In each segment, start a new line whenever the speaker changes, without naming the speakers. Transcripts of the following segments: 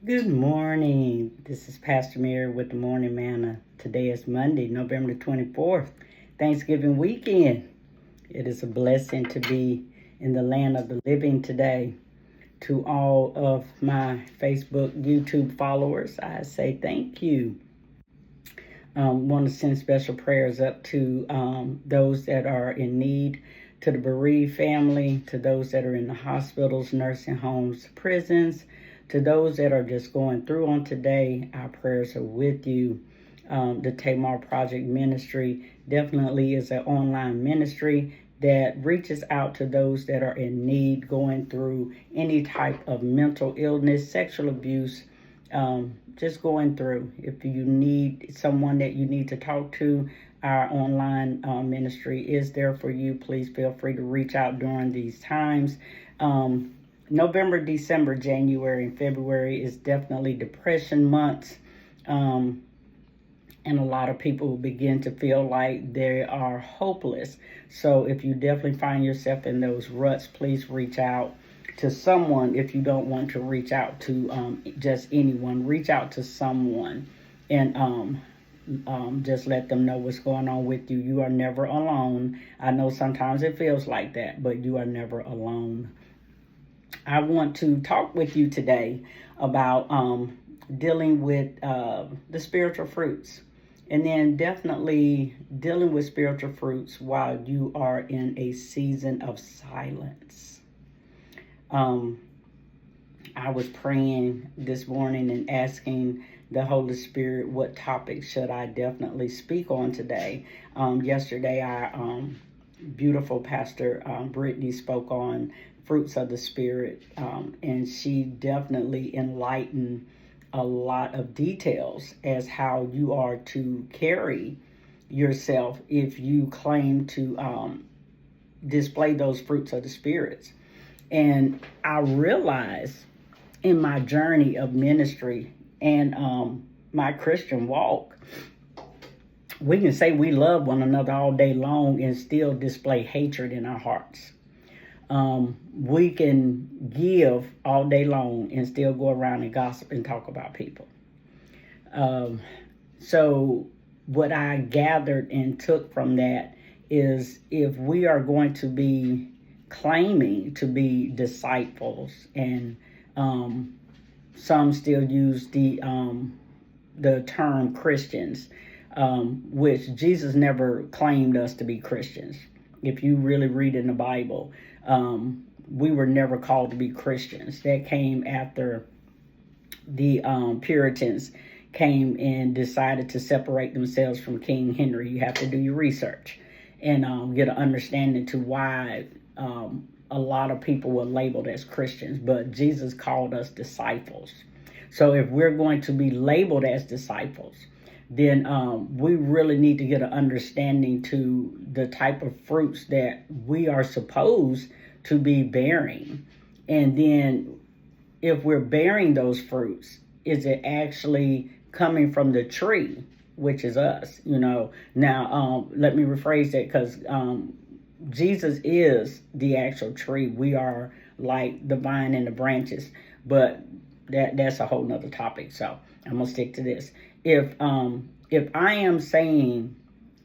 Good morning. This is Pastor Mary with the Morning Manna. Today is Monday, November 24th, Thanksgiving weekend. It is a blessing to be in the land of the living today. To all of my Facebook, YouTube followers, I say thank you. Want to send special prayers up to those that are in need, to the bereaved family, to those that are in the hospitals, nursing homes, prisons, to those that are just going through on today. Our prayers are with you. The Tamar Project Ministry definitely is an online ministry that reaches out to those that are in need, going through any type of mental illness, sexual abuse, just going through. If you need someone that you need to talk to, our online ministry is there for you. Please feel free to reach out during these times. November, December, January, and February is definitely depression months. And a lot of people will begin to feel like they are hopeless. So if you definitely find yourself in those ruts, please reach out to someone. If you don't want to reach out to just anyone, reach out to someone and just let them know what's going on with you. You are never alone. I know sometimes it feels like that, but you are never alone. I want to talk with you today about dealing with the spiritual fruits. And then definitely dealing with spiritual fruits while you are in a season of silence. I was praying this morning and asking the Holy Spirit what topic should I definitely speak on today. Yesterday, our beautiful Pastor Brittany spoke on fruits of the Spirit, and she definitely enlightened a lot of details as how you are to carry yourself if you claim to display those fruits of the spirits. And I realized in my journey of ministry and my Christian walk, we can say we love one another all day long and still display hatred in our hearts. We can give all day long and still go around and gossip and talk about people. So what I gathered and took from that is if we are going to be claiming to be disciples, and some still use the term Christians, which Jesus never claimed us to be Christians. If you really read in the Bible, we were never called to be Christians. That came after the Puritans came and decided to separate themselves from King Henry. You have to do your research and get an understanding to why a lot of people were labeled as Christians, but Jesus called us disciples. So if we're going to be labeled as disciples, then we really need to get an understanding to the type of fruits that we are supposed to be bearing. And then if we're bearing those fruits, is it actually coming from the tree, which is us? Now, let me rephrase that, because Jesus is the actual tree. We are like the vine and the branches, but that's a whole nother topic. So I'm gonna stick to this. If I am saying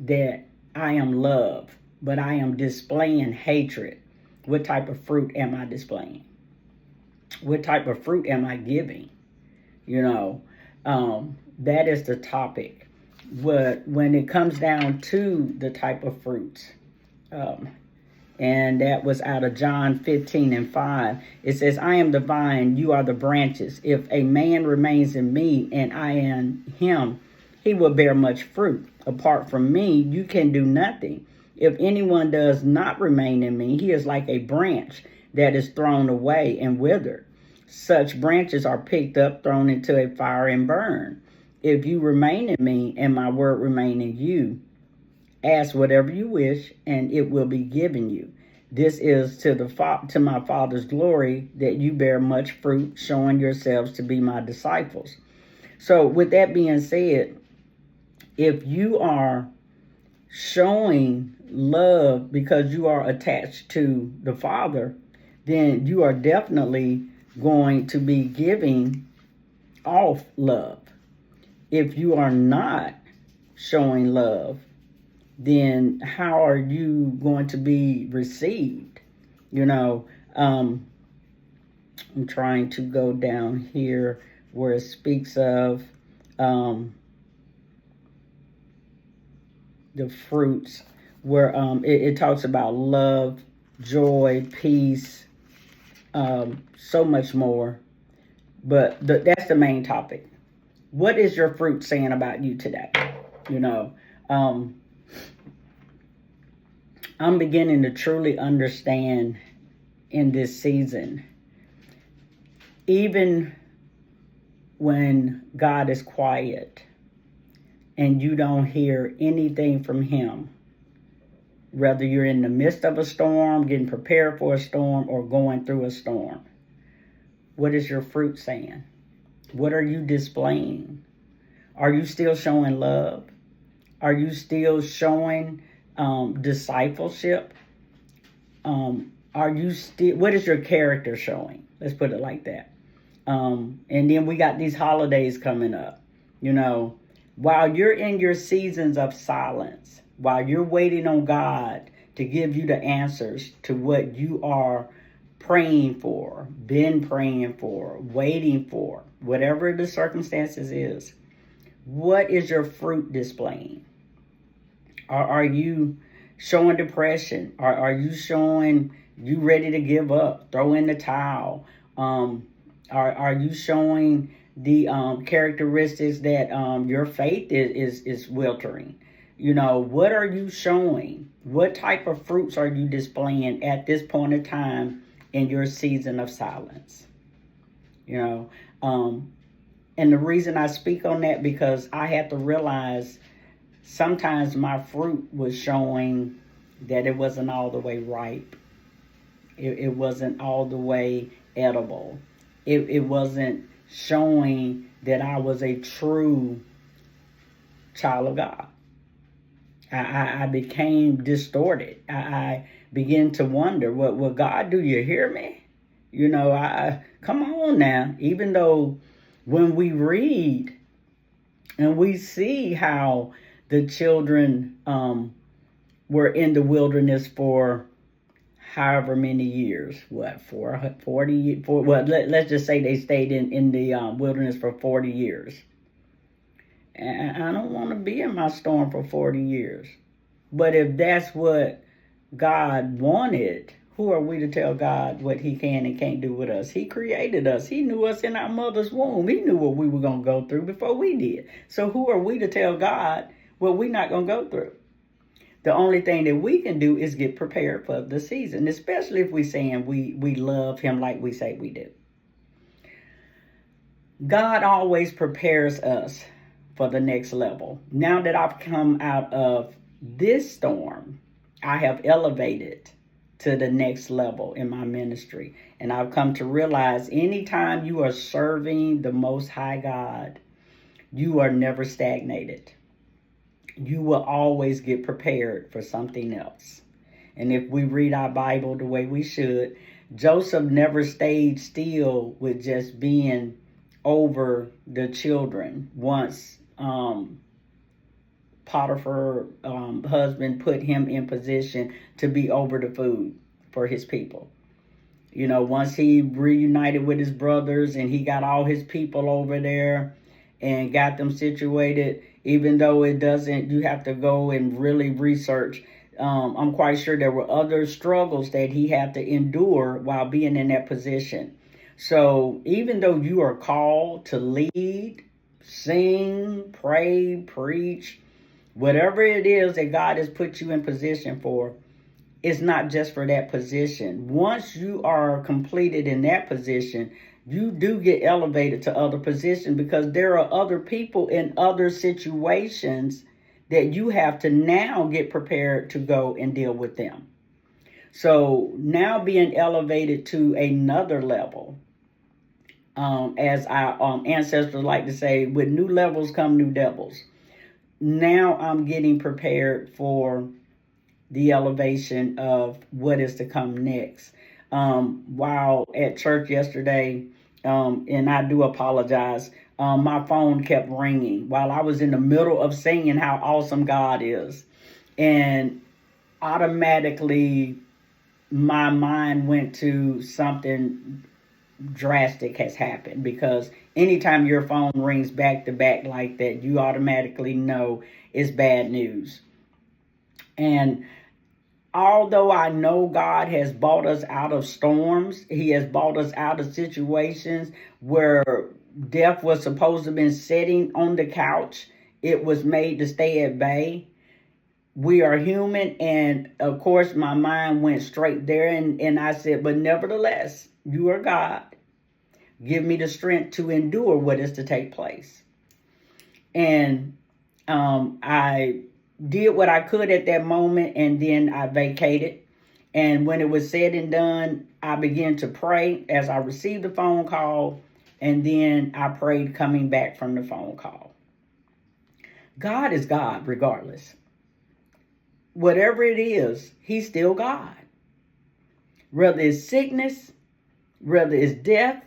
that I am love, but I am displaying hatred, what type of fruit am I displaying? What type of fruit am I giving? That is the topic. When it comes down to the type of fruits, and that was out of John 15:5. It says, I am the vine, you are the branches. If a man remains in me and I in him, he will bear much fruit. Apart from me, you can do nothing. If anyone does not remain in me, he is like a branch that is thrown away and withered. Such branches are picked up, thrown into a fire, and burned. If you remain in me and my word remain in you, ask whatever you wish, and it will be given you. This is to my Father's glory, that you bear much fruit, showing yourselves to be my disciples. So with that being said, if you are showing love because you are attached to the Father, then you are definitely going to be giving off love. If you are not showing love, then how are you going to be received? You know, I'm trying to go down here where it speaks of the fruits, where it talks about love, joy, peace, so much more. But that's the main topic. What is your fruit saying about you today? You know, I'm beginning to truly understand in this season, even when God is quiet and you don't hear anything from Him, whether you're in the midst of a storm, getting prepared for a storm, or going through a storm, what is your fruit saying? What are you displaying? Are you still showing love? Are you still showing discipleship? Are you still? What is your character showing? Let's put it like that. And then we got these holidays coming up. You know, while you're in your seasons of silence, while you're waiting on God to give you the answers to what you are praying for, been praying for, waiting for, whatever the circumstances is, what is your fruit displaying? Are you showing depression? Are you showing you ready to give up, throw in the towel? Are you showing the characteristics that your faith is weltering? You know, what are you showing? What type of fruits are you displaying at this point in time in your season of silence? You know, and the reason I speak on that, because I had to realize sometimes my fruit was showing that it wasn't all the way ripe. It wasn't all the way edible. It wasn't showing that I was a true child of God. I became distorted. I began to wonder, well, God, do you hear me? You know, come on now. Even though when we read and we see how the children were in the wilderness for however many years, what, 40, well, let's just say they stayed in the wilderness for 40 years. And I don't want to be in my storm for 40 years. But if that's what God wanted, who are we to tell God what He can and can't do with us? He created us. He knew us in our mother's womb. He knew what we were going to go through before we did. So who are we to tell God what we're not going to go through? The only thing that we can do is get prepared for the season, especially if we're saying we love Him like we say we do. God always prepares us for the next level. Now that I've come out of this storm, I have elevated to the next level in my ministry. And I've come to realize anytime you are serving the Most High God, you are never stagnated. You will always get prepared for something else. And if we read our Bible the way we should, Joseph never stayed still with just being over the children. Once Potiphar husband put him in position to be over the food for his people. You know, once he reunited with his brothers and he got all his people over there and got them situated, even though it doesn't, you have to go and really research. I'm quite sure there were other struggles that he had to endure while being in that position. So even though you are called to lead, sing, pray, preach, whatever it is that God has put you in position for, it's not just for that position. Once you are completed in that position, you do get elevated to other positions, because there are other people in other situations that you have to now get prepared to go and deal with them. So now being elevated to another level, as our ancestors like to say, with new levels come new devils. Now I'm getting prepared for the elevation of what is to come next. While at church yesterday, and I do apologize. My phone kept ringing while I was in the middle of singing how awesome God is. And automatically my mind went to something drastic has happened, because anytime your phone rings back to back like that, you automatically know it's bad news. And although I know God has brought us out of storms, He has brought us out of situations where death was supposed to have been sitting on the couch, it was made to stay at bay. We are human, and of course my mind went straight there, and I said, but nevertheless, you are God. Give me the strength to endure what is to take place. And I did what I could at that moment, and then I vacated. And when it was said and done, I began to pray as I received the phone call, and then I prayed coming back from the phone call. God is God regardless. Whatever it is, He's still God. Whether it's sickness, whether it's death,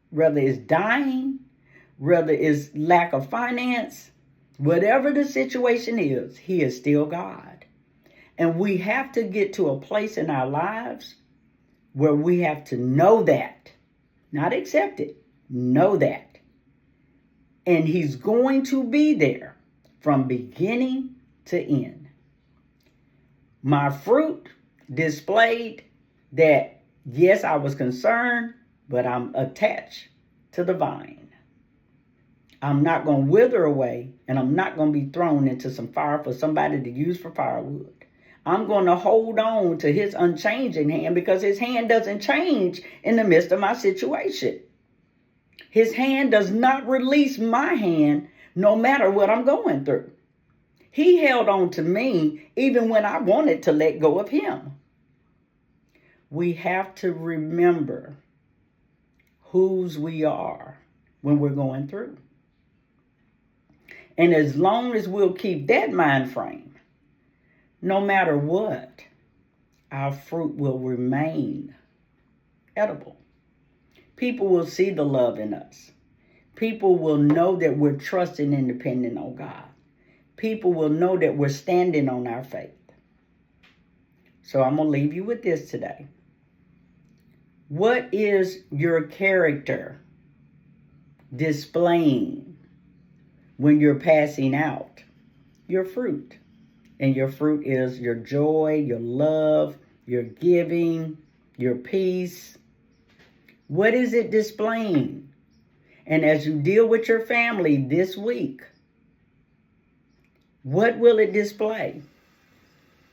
whether it's dying, whether it's lack of finance, whatever the situation is, He is still God. And we have to get to a place in our lives where we have to know that, not accept it, know that. And He's going to be there from beginning to end. My fruit displayed that, yes, I was concerned, but I'm attached to the vine. I'm not going to wither away, and I'm not going to be thrown into some fire for somebody to use for firewood. I'm going to hold on to His unchanging hand, because His hand doesn't change in the midst of my situation. His hand does not release my hand no matter what I'm going through. He held on to me even when I wanted to let go of Him. We have to remember whose we are when we're going through. And as long as we'll keep that mind frame, no matter what, our fruit will remain edible. People will see the love in us. People will know that we're trusting and depending on God. People will know that we're standing on our faith. So I'm going to leave you with this today. What is your character displaying when you're passing out? Your fruit. And your fruit is your joy, your love, your giving, your peace. What is it displaying? And as you deal with your family this week, what will it display?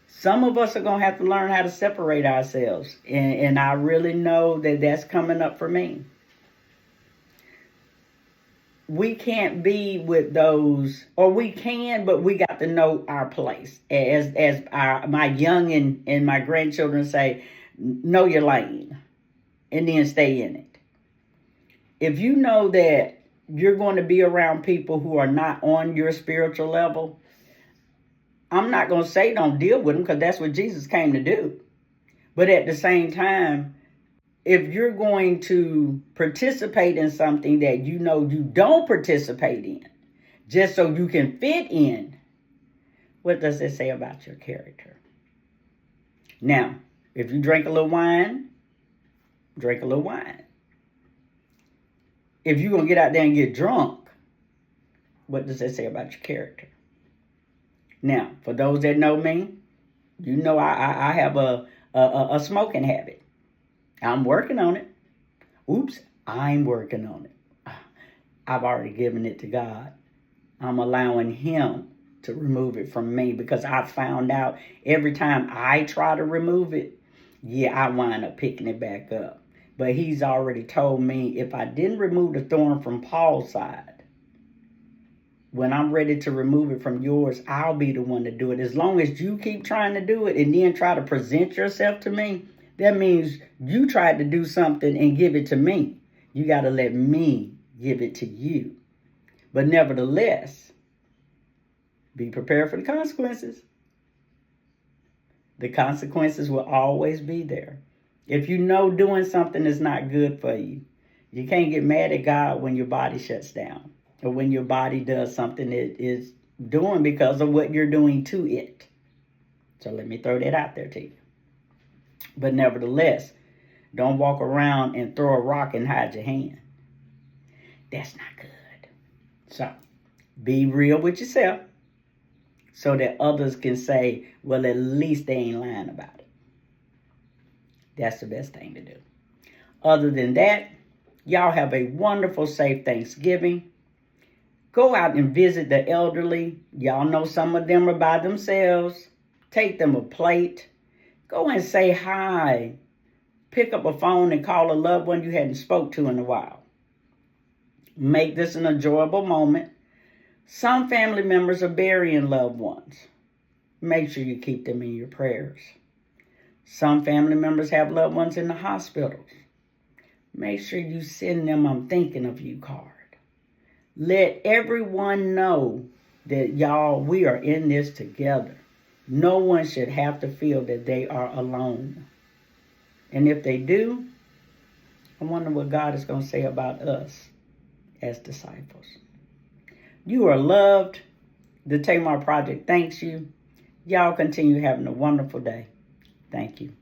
Some of us are going to have to learn how to separate ourselves. And I really know that that's coming up for me. We can't be with those, or we can, but we got to know our place. As my young and my grandchildren say, know your lane and then stay in it. If you know that you're going to be around people who are not on your spiritual level, I'm not going to say don't deal with them, because that's what Jesus came to do. But at the same time, if you're going to participate in something that you know you don't participate in, just so you can fit in, what does it say about your character? Now, if you drink a little wine, drink a little wine. If you're going to get out there and get drunk, what does that say about your character? Now, for those that know me, you know I have a smoking habit. I'm working on it. Oops, I'm working on it. I've already given it to God. I'm allowing Him to remove it from me, because I found out every time I try to remove it, I wind up picking it back up. But He's already told me if I didn't remove the thorn from Paul's side, when I'm ready to remove it from yours, I'll be the one to do it. As long as you keep trying to do it and then try to present yourself to me, that means you tried to do something and give it to me. You got to let me give it to you. But nevertheless, be prepared for the consequences. The consequences will always be there. If you know doing something is not good for you, You can't get mad at God when your body shuts down or when your body does something it is doing because of what you're doing to it. So let me throw that out there to you. But nevertheless, don't walk around and throw a rock and hide your hand. That's not good. So be real with yourself so that others can say, well, at least they ain't lying about it. That's the best thing to do. Other than that, y'all have a wonderful, safe Thanksgiving. Go out and visit the elderly. Y'all know some of them are by themselves. Take them a plate. Go and say hi. Pick up a phone and call a loved one you hadn't spoke to in a while. Make this an enjoyable moment. Some family members are burying loved ones. Make sure you keep them in your prayers. Some family members have loved ones in the hospitals. Make sure you send them "I'm thinking of you" card. Let everyone know that we are in this together. No one should have to feel that they are alone. And if they do, I wonder what God is going to say about us as disciples. You are loved. The Tamar Project thanks you. Y'all continue having a wonderful day. Thank you.